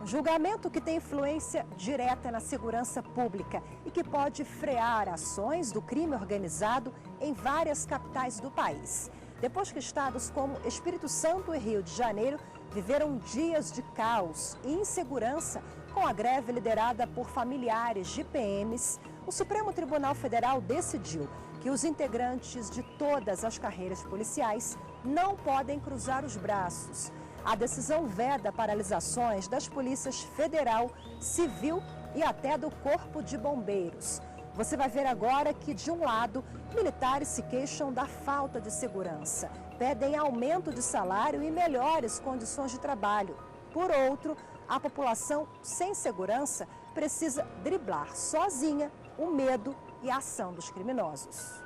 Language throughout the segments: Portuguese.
Julgamento que tem influência direta na segurança pública e que pode frear ações do crime organizado em várias capitais do país. Depois que estados como Espírito Santo e Rio de Janeiro viveram dias de caos e insegurança com a greve liderada por familiares de PMs, o Supremo Tribunal Federal decidiu que os integrantes de todas as carreiras policiais não podem cruzar os braços. A decisão veda paralisações das polícias federal, civil e até do Corpo de Bombeiros. Você vai ver agora que, de um lado, militares se queixam da falta de segurança, pedem aumento de salário e melhores condições de trabalho. Por outro, a população sem segurança precisa driblar sozinha o medo e a ação dos criminosos.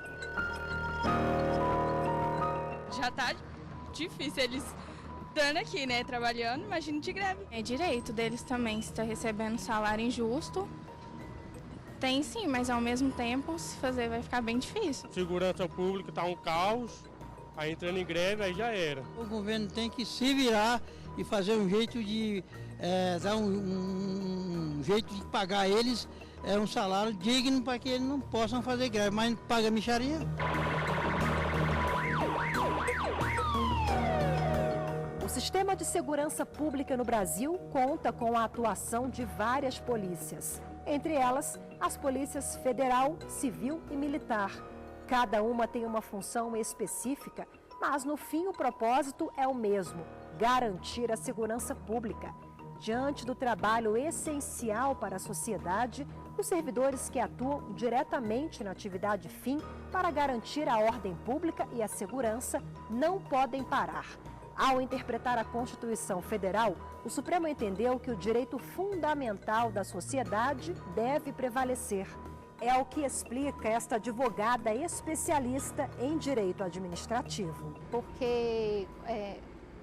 Já tá difícil eles estando aqui, né, trabalhando, imagina de greve. É direito deles também, se está recebendo salário injusto. Tem sim, mas ao mesmo tempo, se fazer vai ficar bem difícil. Segurança pública está um caos, aí entrando em greve, aí já era. O governo tem que se virar e fazer um jeito de dar um jeito de pagar eles um salário digno para que eles não possam fazer greve, mas paga mixaria. O sistema de segurança pública no Brasil conta com a atuação de várias polícias, entre elas as polícias federal, civil e militar. Cada uma tem uma função específica, mas no fim o propósito é o mesmo: garantir a segurança pública. Diante do trabalho essencial para a sociedade, os servidores que atuam diretamente na atividade fim para garantir a ordem pública e a segurança não podem parar. Ao interpretar a Constituição Federal, o Supremo entendeu que o direito fundamental da sociedade deve prevalecer. É o que explica esta advogada especialista em direito administrativo. Porque,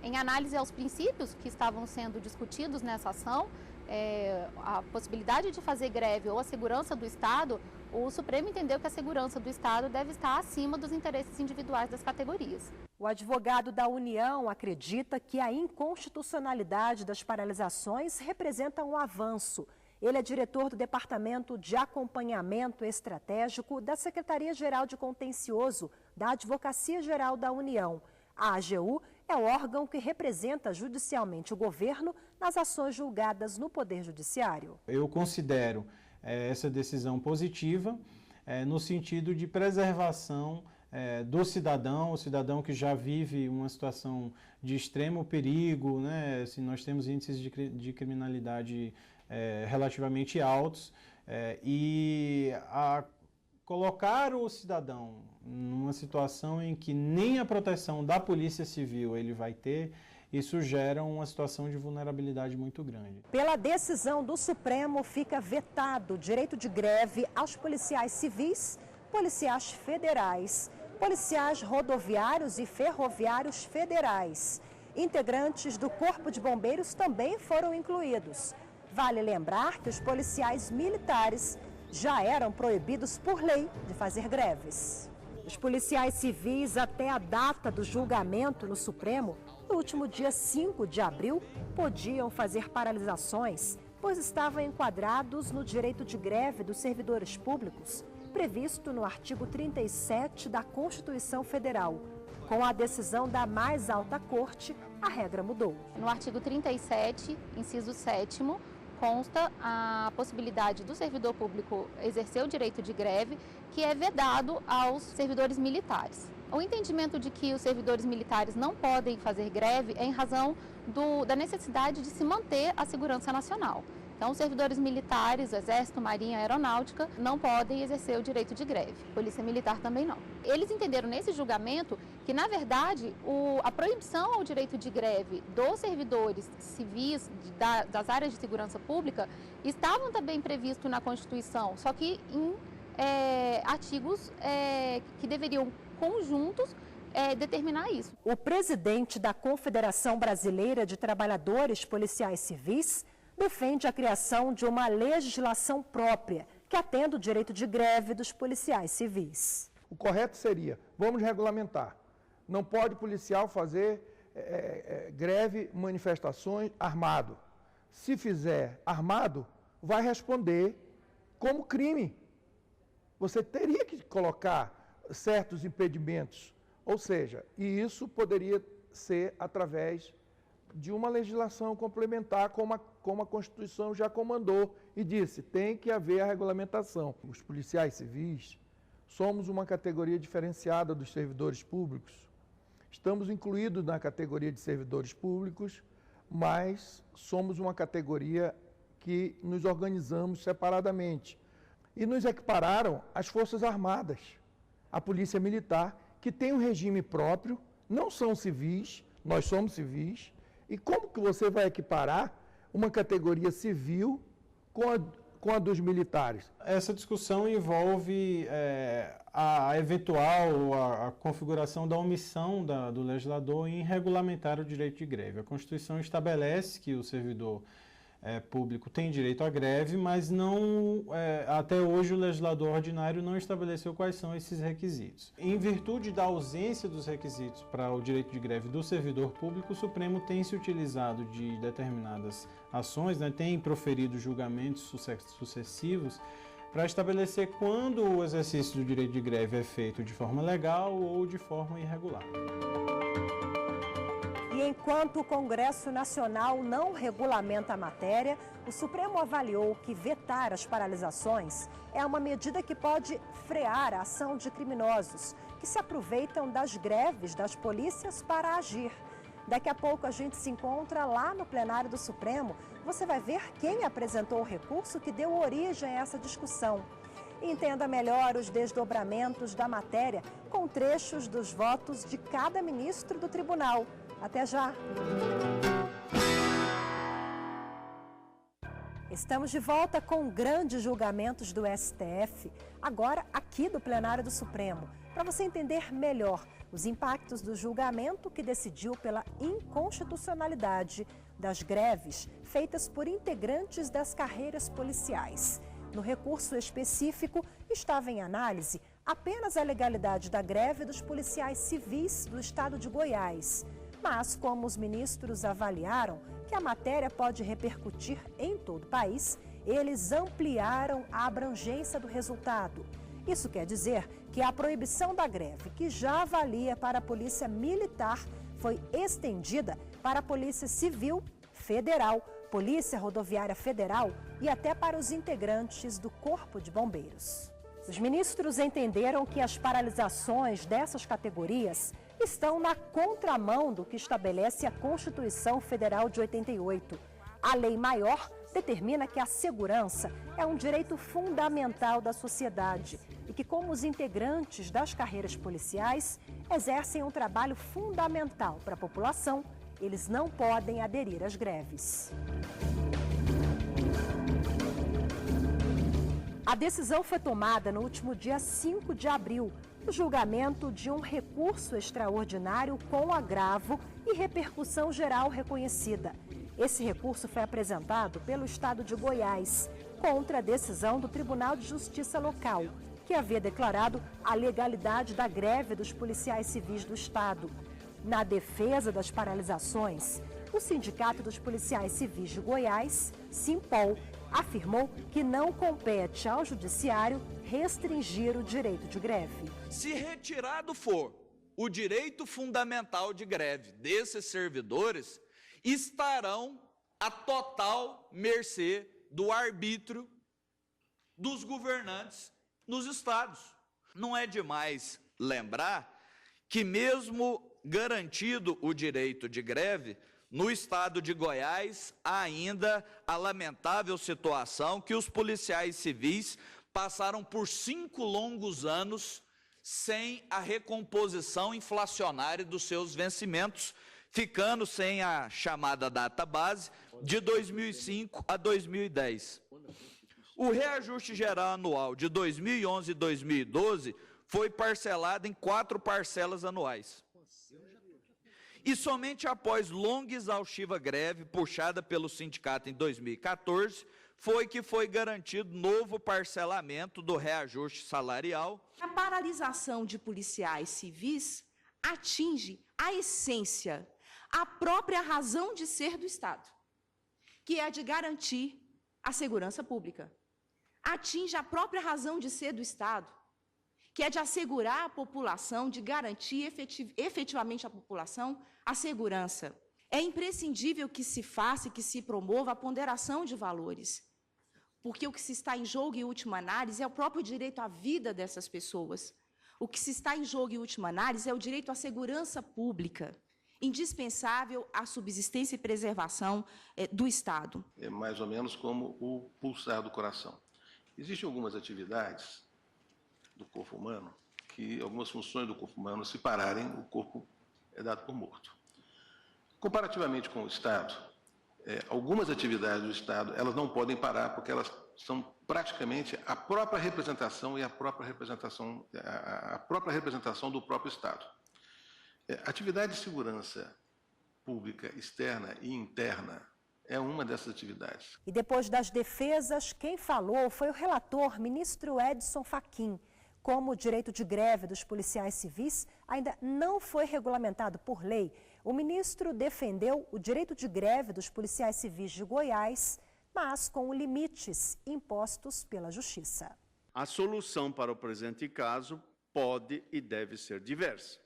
em análise aos princípios que estavam sendo discutidos nessa ação, a possibilidade de fazer greve ou a segurança do Estado, o Supremo entendeu que a segurança do Estado deve estar acima dos interesses individuais das categorias. O advogado da União acredita que a inconstitucionalidade das paralisações representa um avanço. Ele é diretor do Departamento de Acompanhamento Estratégico da Secretaria-Geral de Contencioso da Advocacia Geral da União. A AGU é o órgão que representa judicialmente o governo nas ações julgadas no Poder Judiciário. Eu considero essa decisão positiva no sentido de preservação do cidadão, o cidadão que já vive uma situação de extremo perigo, né? Assim, nós temos índices de criminalidade relativamente altos e colocar o cidadão numa situação em que nem a proteção da Polícia Civil ele vai ter, isso gera uma situação de vulnerabilidade muito grande. Pela decisão do Supremo, fica vetado o direito de greve aos policiais civis, policiais federais, policiais rodoviários e ferroviários federais. Integrantes do Corpo de Bombeiros também foram incluídos. Vale lembrar que os policiais militares já eram proibidos por lei de fazer greves. Os policiais civis, até a data do julgamento no Supremo, no último dia 5 de abril, podiam fazer paralisações, pois estavam enquadrados no direito de greve dos servidores públicos, previsto no artigo 37 da Constituição Federal. Com a decisão da mais alta corte, a regra mudou. No artigo 37, inciso 7º, consta a possibilidade do servidor público exercer o direito de greve, que é vedado aos servidores militares. O entendimento de que os servidores militares não podem fazer greve é em razão da necessidade de se manter a segurança nacional. Então, os servidores militares, Exército, Marinha, Aeronáutica, não podem exercer o direito de greve. Polícia Militar também não. Eles entenderam nesse julgamento que, na verdade, a proibição ao direito de greve dos servidores civis das áreas de segurança pública estavam também previstos na Constituição, só que em artigos que deveriam conjuntos determinar isso. O presidente da Confederação Brasileira de Trabalhadores Policiais Civis defende a criação de uma legislação própria que atenda o direito de greve dos policiais civis. O correto seria, vamos regulamentar. Não pode policial fazer greve, manifestações armado. se fizer armado, vai responder como crime. Você teria que colocar certos impedimentos, ou seja, e isso poderia ser através de uma legislação complementar, como a Constituição já comandou e disse, tem que haver a regulamentação. Os policiais civis somos uma categoria diferenciada dos servidores públicos. Estamos incluídos na categoria de servidores públicos, mas somos uma categoria que nos organizamos separadamente. E nos equipararam às Forças Armadas, a Polícia Militar, que tem um regime próprio, não são civis, nós somos civis. E como que você vai equiparar uma categoria civil com a dos militares? Essa discussão envolve a eventual a configuração da omissão do legislador em regulamentar o direito de greve. A Constituição estabelece que o servidor público tem direito à greve, mas não, até hoje o legislador ordinário não estabeleceu quais são esses requisitos. Em virtude da ausência dos requisitos para o direito de greve do servidor público, o Supremo tem se utilizado de determinadas ações, tem proferido julgamentos sucessivos para estabelecer quando o exercício do direito de greve é feito de forma legal ou de forma irregular. E enquanto o Congresso Nacional não regulamenta a matéria, o Supremo avaliou que vetar as paralisações é uma medida que pode frear a ação de criminosos que se aproveitam das greves das polícias para agir. Daqui a pouco a gente se encontra lá no plenário do Supremo. Você vai ver quem apresentou o recurso que deu origem a essa discussão. Entenda melhor os desdobramentos da matéria com trechos dos votos de cada ministro do tribunal. Até já! Estamos de volta com grandes julgamentos do STF, agora aqui do plenário do Supremo, para você entender melhor os impactos do julgamento que decidiu pela inconstitucionalidade das greves feitas por integrantes das carreiras policiais. No recurso específico, estava em análise apenas a legalidade da greve dos policiais civis do estado de Goiás. Mas, como os ministros avaliaram que a matéria pode repercutir em todo o país, eles ampliaram a abrangência do resultado. Isso quer dizer que a proibição da greve, que já valia para a Polícia Militar, foi estendida para a Polícia Civil Federal, Polícia Rodoviária Federal e até para os integrantes do Corpo de Bombeiros. Os ministros entenderam que as paralisações dessas categorias estão na contramão do que estabelece a Constituição Federal de 88. A lei maior determina que a segurança é um direito fundamental da sociedade e que, como os integrantes das carreiras policiais exercem um trabalho fundamental para a população, eles não podem aderir às greves. A decisão foi tomada no último dia 5 de abril, no julgamento de um recurso extraordinário com agravo e repercussão geral reconhecida. Esse recurso foi apresentado pelo estado de Goiás contra a decisão do Tribunal de Justiça local, que havia declarado a legalidade da greve dos policiais civis do estado. Na defesa das paralisações, o Sindicato dos Policiais Civis de Goiás, Simpol, afirmou que não compete ao Judiciário restringir o direito de greve. Se retirado for o direito fundamental de greve desses servidores, estarão à total mercê do arbítrio dos governantes nos estados. Não é demais lembrar que, mesmo garantido o direito de greve, no estado de Goiás, há ainda a lamentável situação que os policiais civis passaram por 5 longos anos sem a recomposição inflacionária dos seus vencimentos, ficando sem a chamada data base de 2005 a 2010. O reajuste geral anual de 2011 e 2012 foi parcelado em 4 parcelas anuais. E somente após longa e exaustiva greve puxada pelo sindicato em 2014, foi garantido novo parcelamento do reajuste salarial. A paralisação de policiais civis atinge a essência, a própria razão de ser do Estado, que é a de garantir a segurança pública. Atinge a própria razão de ser do Estado, que é de assegurar a população, de garantir efetivamente à população a segurança. É imprescindível que se faça e que se promova a ponderação de valores, porque o que se está em jogo, em última análise, é o próprio direito à vida dessas pessoas. O que se está em jogo, em última análise, é o direito à segurança pública, indispensável à subsistência e preservação do Estado. É mais ou menos como o pulsar do coração. Existem algumas atividades do corpo humano que, algumas funções do corpo humano, se pararem, o corpo é dado por morto. Comparativamente com o Estado, algumas atividades do Estado, elas não podem parar porque elas são praticamente a própria representação e a própria representação do próprio Estado. Atividade de segurança pública externa e interna é uma dessas atividades. E depois das defesas, quem falou foi o relator, ministro Edson Fachin. Como o direito de greve dos policiais civis ainda não foi regulamentado por lei, o ministro defendeu o direito de greve dos policiais civis de Goiás, mas com limites impostos pela Justiça. A solução para o presente caso pode e deve ser diversa.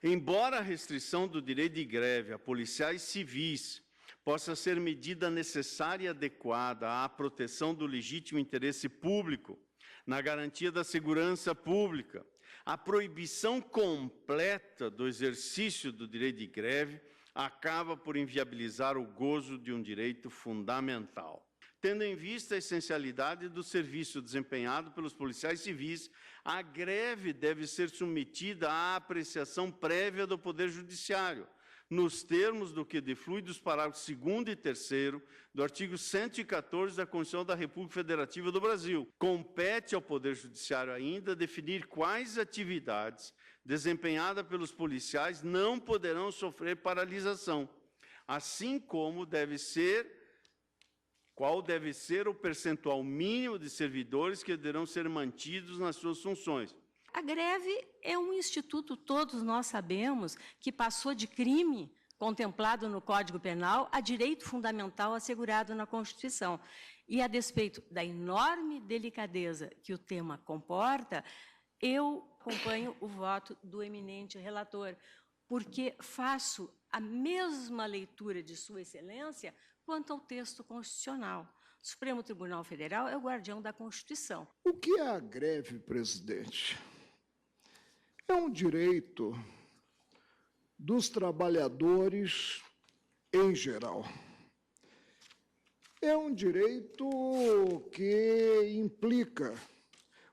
Embora a restrição do direito de greve a policiais civis possa ser medida necessária e adequada à proteção do legítimo interesse público, na garantia da segurança pública, a proibição completa do exercício do direito de greve acaba por inviabilizar o gozo de um direito fundamental. Tendo em vista a essencialidade do serviço desempenhado pelos policiais civis, a greve deve ser submetida à apreciação prévia do Poder Judiciário, nos termos do que deflui dos parágrafos 2º e 3º do artigo 114 da Constituição da República Federativa do Brasil. Compete ao Poder Judiciário ainda definir quais atividades desempenhadas pelos policiais não poderão sofrer paralisação, assim como qual deve ser o percentual mínimo de servidores que deverão ser mantidos nas suas funções. A greve é um instituto, todos nós sabemos, que passou de crime contemplado no Código Penal a direito fundamental assegurado na Constituição. E, a despeito da enorme delicadeza que o tema comporta, eu acompanho o voto do eminente relator, porque faço a mesma leitura de Sua Excelência quanto ao texto constitucional. O Supremo Tribunal Federal é o guardião da Constituição. O que é a greve, presidente? É um direito dos trabalhadores em geral. É um direito que implica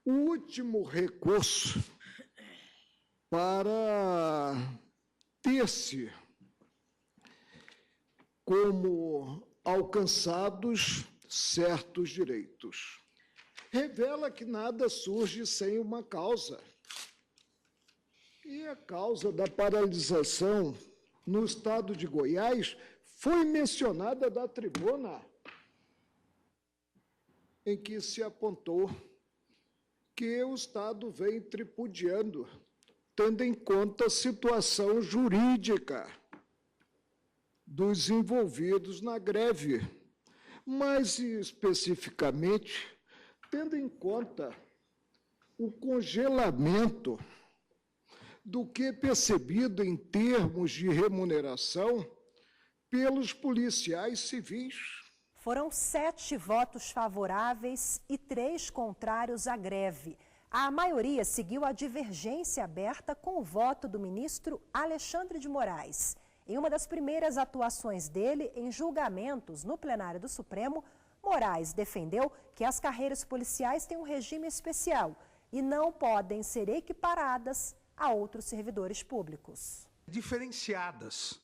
o último recurso para ter-se como alcançados certos direitos. Revela que nada surge sem uma causa. E a causa da paralisação no estado de Goiás foi mencionada da tribuna, em que se apontou que o Estado vem tripudiando, tendo em conta a situação jurídica dos envolvidos na greve, mais especificamente, tendo em conta o congelamento do que é percebido em termos de remuneração pelos policiais civis. Foram 7 votos favoráveis e 3 contrários à greve. A maioria seguiu a divergência aberta com o voto do ministro Alexandre de Moraes. Em uma das primeiras atuações dele em julgamentos no plenário do Supremo, Moraes defendeu que as carreiras policiais têm um regime especial e não podem ser equiparadas a outros servidores públicos. Diferenciadas.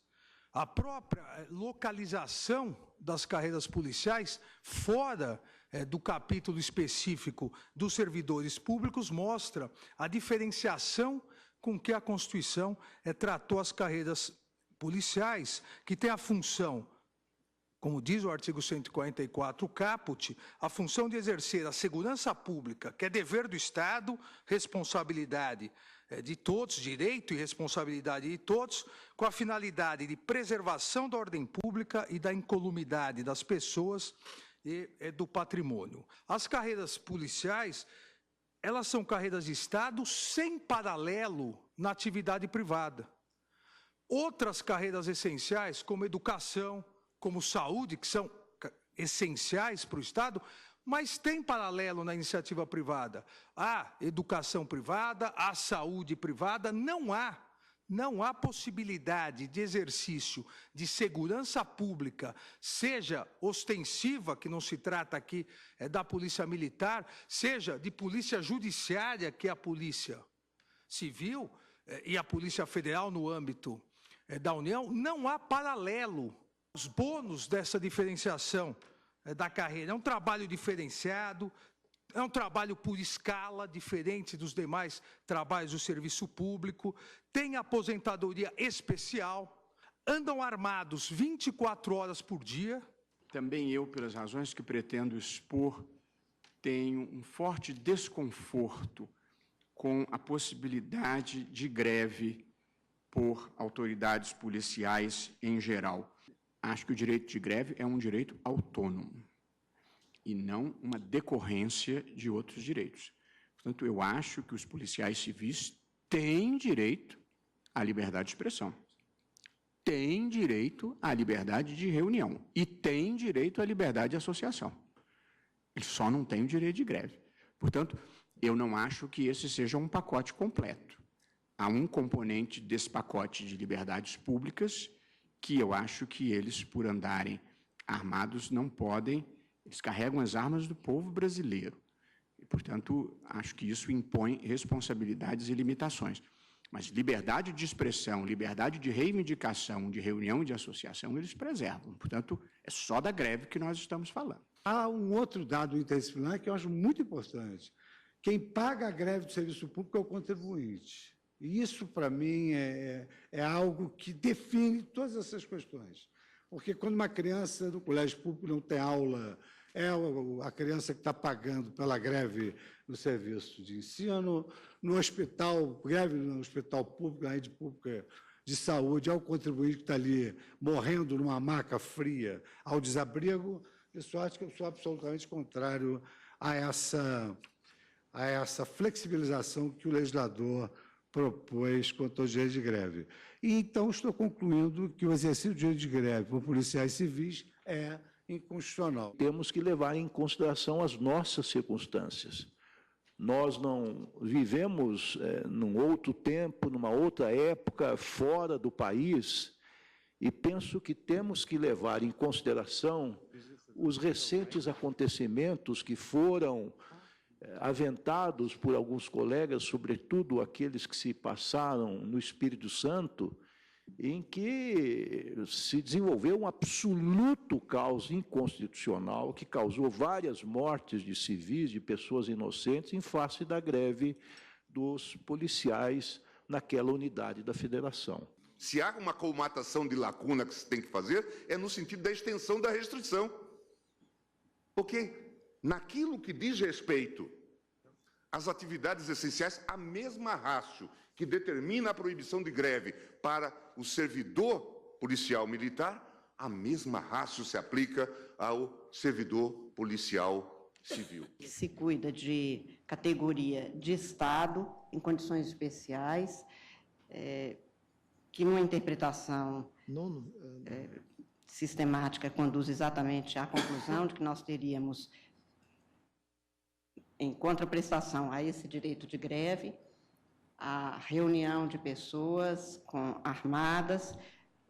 A própria localização das carreiras policiais fora do capítulo específico dos servidores públicos mostra a diferenciação com que a Constituição tratou as carreiras policiais, que tem a função Como diz o artigo 144 caput, a função de exercer a segurança pública, que é dever do Estado, responsabilidade de todos, direito e responsabilidade de todos, com a finalidade de preservação da ordem pública e da incolumidade das pessoas e do patrimônio. As carreiras policiais, elas são carreiras de Estado sem paralelo na atividade privada. Outras carreiras essenciais, como educação, como saúde, que são essenciais para o Estado, mas tem paralelo na iniciativa privada. Há educação privada, há saúde privada, não há possibilidade de exercício de segurança pública, seja ostensiva, que não se trata aqui da polícia militar, seja de polícia judiciária, que é a polícia civil, e a polícia federal no âmbito da União, não há paralelo. Os bônus dessa diferenciação da carreira é um trabalho diferenciado, é um trabalho por escala, diferente dos demais trabalhos do serviço público, tem aposentadoria especial, andam armados 24 horas por dia. Também eu, pelas razões que pretendo expor, tenho um forte desconforto com a possibilidade de greve por autoridades policiais em geral. Acho que o direito de greve é um direito autônomo e não uma decorrência de outros direitos. Portanto, eu acho que os policiais civis têm direito à liberdade de expressão, têm direito à liberdade de reunião e têm direito à liberdade de associação. Eles só não têm o direito de greve. Portanto, eu não acho que esse seja um pacote completo. Há um componente desse pacote de liberdades públicas que eu acho que eles, por andarem armados, não podem, eles carregam as armas do povo brasileiro. E, portanto, acho que isso impõe responsabilidades e limitações. Mas liberdade de expressão, liberdade de reivindicação, de reunião e de associação, eles preservam. Portanto, é só da greve que nós estamos falando. Há um outro dado interdisciplinar que eu acho muito importante. Quem paga a greve do serviço público é o contribuinte. E isso, para mim, é algo que define todas essas questões. Porque quando uma criança do colégio público não tem aula, é a criança que está pagando pela greve no serviço de ensino, no hospital, greve no hospital público, na rede pública de saúde, é o contribuinte que está ali morrendo numa maca fria ao desabrigo. Isso acho que eu sou absolutamente contrário a essa flexibilização que o legislador propôs quanto ao direito de greve. E, então, estou concluindo que o exercício do direito de greve por policiais civis é inconstitucional. Temos que levar em consideração as nossas circunstâncias. Nós não vivemos num outro tempo, numa outra época, fora do país, e penso que temos que levar em consideração os recentes acontecimentos que foram aventados por alguns colegas, sobretudo aqueles que se passaram no Espírito Santo, em que se desenvolveu um absoluto caos inconstitucional que causou várias mortes de civis, de pessoas inocentes, em face da greve dos policiais naquela unidade da federação. Se há uma colmatação de lacuna que se tem que fazer, é no sentido da extensão da restrição. Porque naquilo que diz respeito às atividades essenciais, a mesma ratio que determina a proibição de greve para o servidor policial militar, a mesma ratio se aplica ao servidor policial civil. Se cuida de categoria de Estado, em condições especiais, que numa interpretação sistemática conduz exatamente à conclusão de que nós teríamos, em contraprestação a esse direito de greve, a reunião de pessoas armadas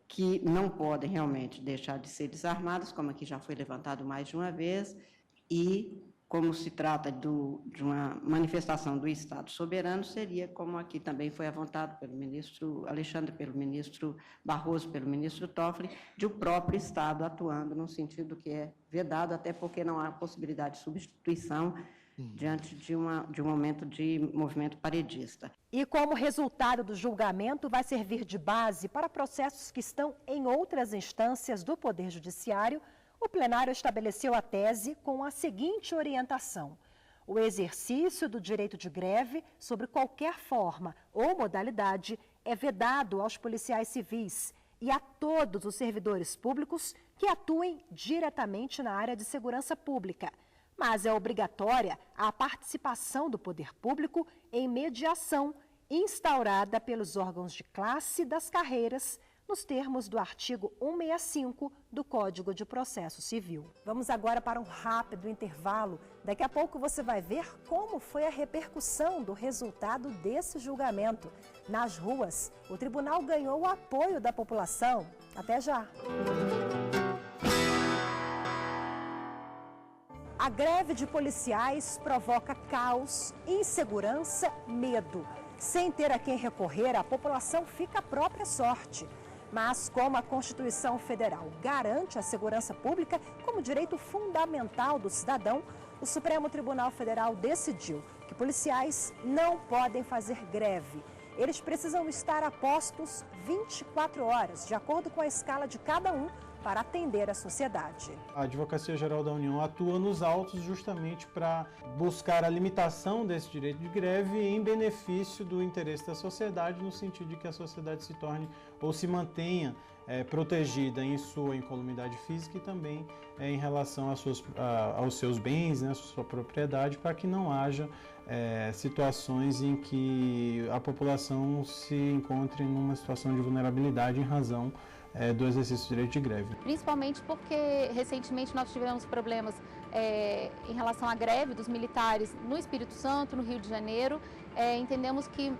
que não podem realmente deixar de ser desarmadas, como aqui já foi levantado mais de uma vez, e como se trata de uma manifestação do Estado soberano, seria, como aqui também foi apontado pelo ministro Alexandre, pelo ministro Barroso, pelo ministro Toffoli, de o próprio Estado atuando no sentido que é vedado, até porque não há possibilidade de substituição diante de um momento de movimento paredista. E como resultado do julgamento, vai servir de base para processos que estão em outras instâncias do Poder Judiciário, O plenário estabeleceu a tese com a seguinte orientação: o exercício do direito de greve, sobre qualquer forma ou modalidade, é vedado aos policiais civis e a todos os servidores públicos que atuem diretamente na área de segurança pública. Mas é obrigatória a participação do poder público em mediação instaurada pelos órgãos de classe das carreiras, nos termos do artigo 165 do Código de Processo Civil. Vamos agora para um rápido intervalo. Daqui a pouco você vai ver como foi a repercussão do resultado desse julgamento. Nas ruas, o tribunal ganhou o apoio da população. Até já! A greve de policiais provoca caos, insegurança, medo. Sem ter a quem recorrer, a população fica à própria sorte. Mas como a Constituição Federal garante a segurança pública como direito fundamental do cidadão, o Supremo Tribunal Federal decidiu que policiais não podem fazer greve. Eles precisam estar a postos 24 horas, de acordo com a escala de cada um, para atender a sociedade. A Advocacia Geral da União atua nos autos justamente para buscar a limitação desse direito de greve em benefício do interesse da sociedade, no sentido de que a sociedade se torne ou se mantenha protegida em sua incolumidade física e também em relação aos seus bens, né, à sua propriedade, para que não haja situações em que a população se encontre numa situação de vulnerabilidade em razão do exercício do direito de greve. Principalmente porque recentemente nós tivemos problemas em relação à greve dos militares no Espírito Santo, no Rio de Janeiro. Entendemos que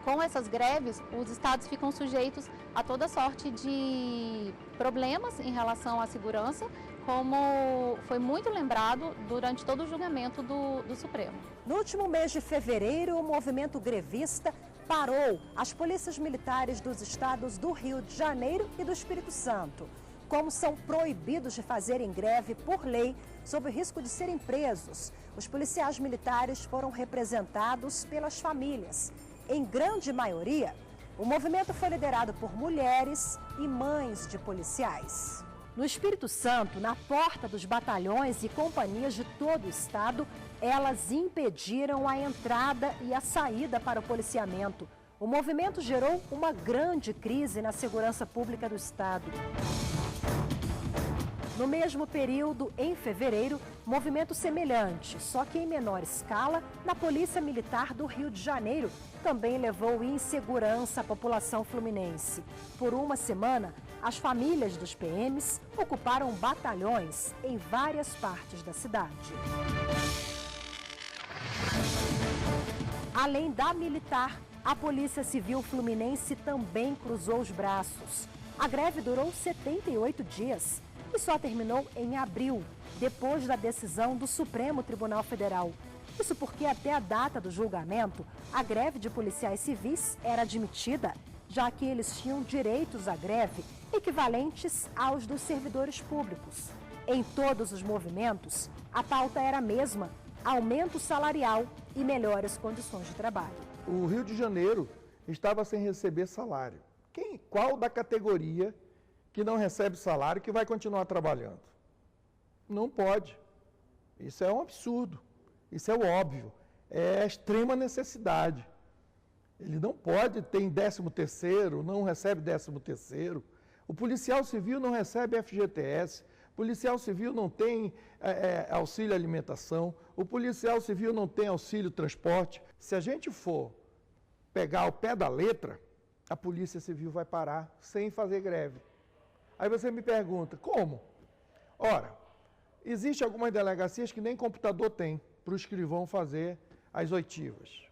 com essas greves os estados ficam sujeitos a toda sorte de problemas em relação à segurança, como foi muito lembrado durante todo o julgamento do Supremo. No último mês de fevereiro, o movimento grevista parou as polícias militares dos estados do Rio de Janeiro e do Espírito Santo. Como são proibidos de fazerem greve por lei, sob o risco de serem presos, os policiais militares foram representados pelas famílias. Em grande maioria, o movimento foi liderado por mulheres e mães de policiais. No Espírito Santo, na porta dos batalhões e companhias de todo o estado, elas impediram a entrada e a saída para o policiamento. O movimento gerou uma grande crise na segurança pública do estado. No mesmo período, em fevereiro, movimento semelhante, só que em menor escala, na Polícia Militar do Rio de Janeiro, também levou insegurança à população fluminense. Por uma semana, as famílias dos PMs ocuparam batalhões em várias partes da cidade. Além da militar, a Polícia Civil Fluminense também cruzou os braços. A greve durou 78 dias e só terminou em abril, depois da decisão do Supremo Tribunal Federal. Isso porque até a data do julgamento, a greve de policiais civis era admitida, já que eles tinham direitos à greve equivalentes aos dos servidores públicos. Em todos os movimentos, a pauta era a mesma: aumento salarial e melhores condições de trabalho. O Rio de Janeiro estava sem receber salário. Qual da categoria que não recebe salário que vai continuar trabalhando? Não pode. Isso é um absurdo. Isso é o óbvio. É a extrema necessidade. Ele não pode ter 13º, não recebe 13º. O policial civil não recebe FGTS. O policial civil não tem auxílio alimentação. O policial civil não tem auxílio transporte. Se a gente for pegar ao pé da letra, a polícia civil vai parar sem fazer greve. Aí você me pergunta, como? Ora, existem algumas delegacias que nem computador tem para o escrivão fazer as oitivas.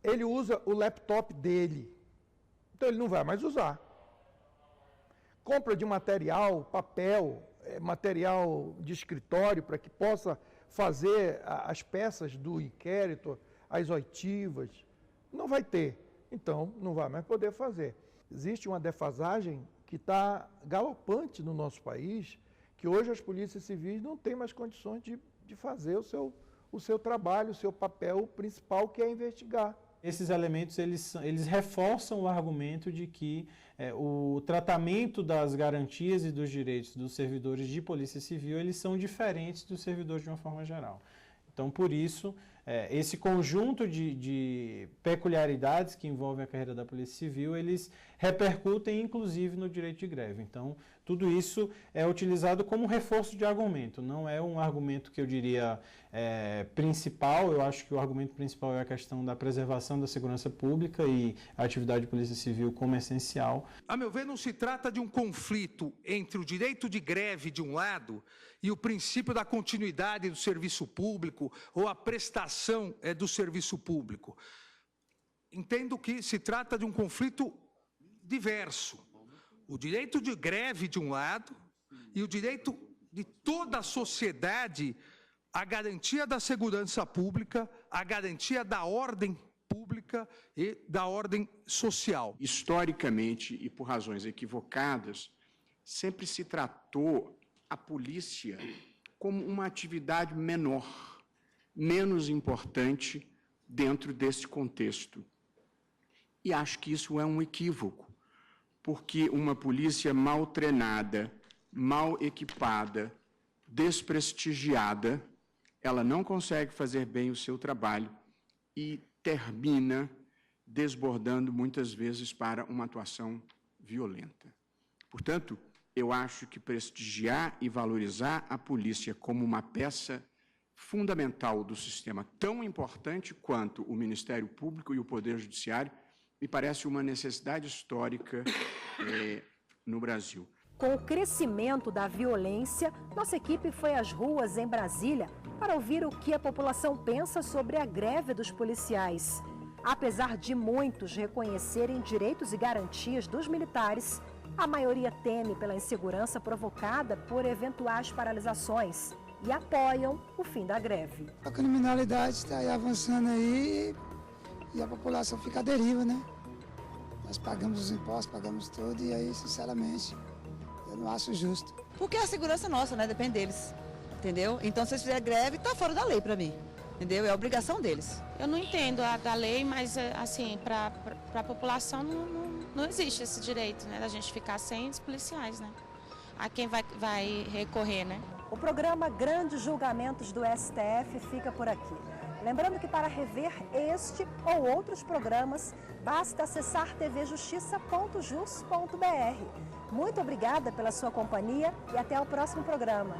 Ele usa o laptop dele, então ele não vai mais usar. Compra de material, papel, material de escritório para que possa fazer as peças do inquérito, as oitivas, não vai ter. Então, não vai mais poder fazer. Existe uma defasagem que está galopante no nosso país, que hoje as polícias civis não têm mais condições de fazer o seu trabalho, o seu papel principal, que é investigar. Esses elementos eles reforçam o argumento de que o tratamento das garantias e dos direitos dos servidores de Polícia Civil eles são diferentes dos servidores de uma forma geral. Então, por isso, esse conjunto de peculiaridades que envolvem a carreira da Polícia Civil, eles repercutem inclusive no direito de greve. Então, tudo isso é utilizado como reforço de argumento, não é um argumento que eu diria principal. Eu acho que o argumento principal é a questão da preservação da segurança pública e a atividade de Polícia Civil como essencial. A meu ver, não se trata de um conflito entre o direito de greve de um lado e o princípio da continuidade do serviço público ou a prestação do serviço público. Entendo que se trata de um conflito diverso. O direito de greve de um lado e o direito de toda a sociedade à garantia da segurança pública, à garantia da ordem pública e da ordem social. Historicamente e por razões equivocadas, sempre se tratou a polícia como uma atividade menor, menos importante dentro desse contexto. E acho que isso é um equívoco, porque uma polícia mal treinada, mal equipada, desprestigiada, ela não consegue fazer bem o seu trabalho e termina desbordando muitas vezes para uma atuação violenta. Portanto, eu acho que prestigiar e valorizar a polícia como uma peça fundamental do sistema, tão importante quanto o Ministério Público e o Poder Judiciário, me parece uma necessidade histórica no Brasil. Com o crescimento da violência, nossa equipe foi às ruas em Brasília para ouvir o que a população pensa sobre a greve dos policiais. Apesar de muitos reconhecerem direitos e garantias dos militares, a maioria teme pela insegurança provocada por eventuais paralisações e apoiam o fim da greve. A criminalidade está aí avançando aí e a população fica à deriva, né? Nós pagamos os impostos, pagamos tudo e aí, sinceramente, eu não acho justo. Porque a segurança é nossa, né? Depende deles, entendeu? Então, se eles fizerem greve, tá fora da lei para mim, entendeu? É a obrigação deles. Eu não entendo a da lei, mas, assim, para a população não existe esse direito, né? Da gente ficar sem os policiais, né? A quem vai recorrer, né? O programa Grandes Julgamentos do STF fica por aqui. Lembrando que para rever este ou outros programas, basta acessar tvjustiça.jus.br. Muito obrigada pela sua companhia e até o próximo programa.